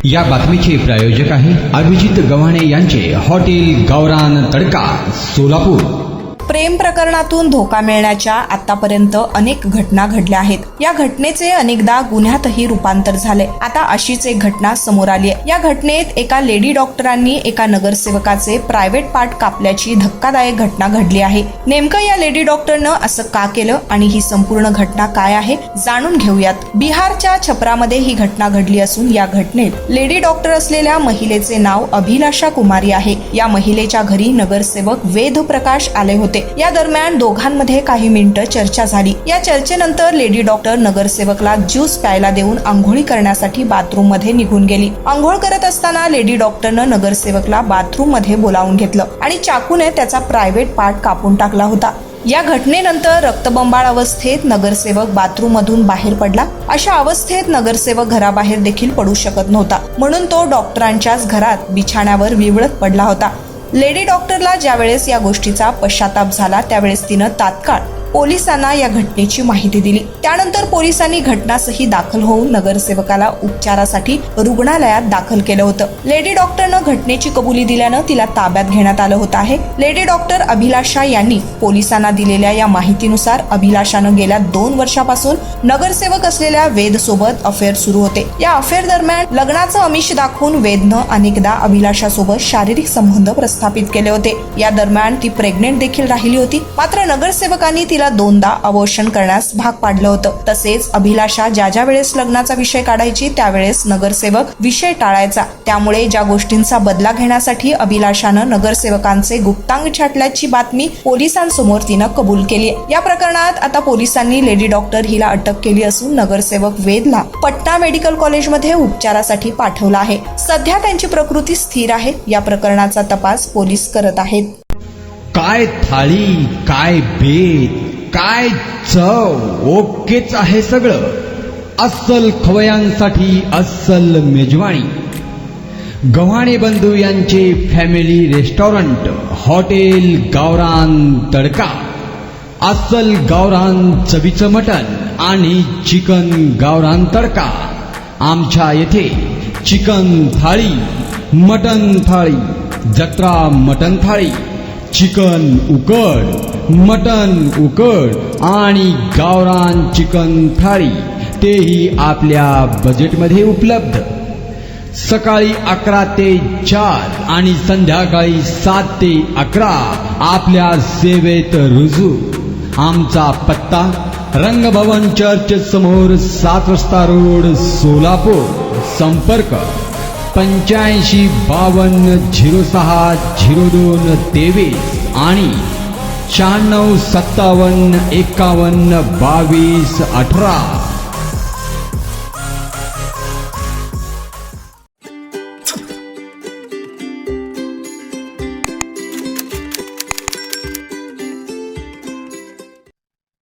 या बातमीचे प्रायोजक आहे अभिजित गव्हाणे यांचे हॉटेल गावरान तडका सोलापूर। प्रेम प्रकरणातून धोका मिळण्याच्या आतापर्यंत अनेक घटना घडल्या आहेत। या घटनेचे अनेकदा गुन्ह्यातही रूपांतर झाले। आता अशीच एक घटना समोर आली आहे। या घटनेत एका लेडी डॉक्टरांनी एका नगरसेवकाचे प्रायव्हेट पार्ट कापल्याची धक्कादायक घटना घडली आहे। नेमकं या लेडी डॉक्टरनं असं का केलं आणि ही संपूर्ण घटना काय आहे जाणून घेऊयात। बिहारच्या छपरामध्ये ही घटना घडली असून या घटनेत लेडी डॉक्टर असलेल्या महिलेचे नाव अभिलाषा कुमारी आहे। या महिलेच्या घरी नगरसेवक वेद प्रकाश आले होते। या दरम्यान दोघांमध्ये काही मिनिटं चर्चा झाली। या चर्चेनंतर लेडी डॉक्टर नगरसेवकला ज्यूस प्यायला देऊन आंघोळी करण्यासाठी बाथरूम मध्ये निघून गेली। आंघोळ करत असताना लेडी डॉक्टरनं नगरसेवकला बाथरूम मध्ये बोलावून घेतलं आणि चाकूने त्याचा प्रायव्हेट पार्ट कापून टाकला होता। या घटनेनंतर रक्तबंबाळ अवस्थेत नगरसेवक बाथरूम मधून बाहेर पडला। अशा अवस्थेत नगरसेवक घराबाहेर देखील पडू शकत नव्हता, म्हणून तो डॉक्टरांच्याच घरात बिछाण्यावर विवळत पडला होता। लेडी डॉक्टरला ज्यावेळेस या गोष्टीचा पश्चाताप झाला त्यावेळेस तिनं तात्काळ पोलिसांना या घटनेची माहिती दिली। त्यानंतर पोलिसांनी घटनास्थळी दाखल होऊन नगरसेवकाला उपचारासाठी रुग्णालयात दाखल केलं होतं। लेडी डॉक्टरनं घटनेची कबुली दिल्यानं तिला ताब्यात घेण्यात आलं होतं आहे। लेडी डॉक्टर अभिलाषा यांनी पोलिसांना दिलेल्या या माहितीनुसार अभिलाषानं गेल्या 2 वर्षापासून नगरसेवक असलेल्या वेद सोबत अफेअर सुरू होते। या अफेअर दरम्यान लग्नाचं आमिष दाखवून वेदनं अनेकदा अभिलाषा सोबत शारीरिक संबंध प्रस्थापित केले होते। या दरम्यान ती प्रेग्नेंट देखील राहिली होती, मात्र नगरसेवकांनी तिला 2दा अबॉर्शन करण्यास भाग पाडलं होतं। तसेच अभिलाषा ज्या वेळेस लग्नाचा विषय काढायची त्यावेळेस नगरसेवक विषय टाळायचा। त्यामुळे ज्या गोष्टींचा बदला घेण्यासाठी अभिलाषानं नगरसेवकांचे गुप्तांग छाटल्याची बातमी पोलिसांसमोर तिनं कबूल केली। या प्रकरणात आता पोलिसांनी लेडी डॉक्टर हिला अटक केली असून नगरसेवक वेदला पटना मेडिकल कॉलेजमध्ये उपचारासाठी पाठवलं आहे। सध्या त्यांची प्रकृती स्थिर आहे। या प्रकरणाचा तपास पोलीस करत आहेत। काय थाळी, काय बेत, काय चव, ओकेच आहे सगळं। अस्सल खवयांसाठी अस्सल मेजवानी। गव्हाणे बंधू यांचे फॅमिली रेस्टॉरंट हॉटेल गावरान तडका। अस्सल गावरान चवीचं मटण आणि चिकन गावरान तडका। आमच्या येथे चिकन थाळी, मटण थाळी, जत्रा मटण थाळी, चिकन उकड, मटन उकड आणि गावरान चिकन थाळी तेही आपल्या बजेटमध्ये उपलब्ध। सकाळी 11 ते 4 आणि संध्याकाळी 7 ते 11 आपल्या सेवेत रुजू। आमचा पत्ता रंगभवन चर्च समोर 7 रस्ता रोड सोलापूर। संपर्क 85 52 06 02 23 आणि 96 57 51 22 18।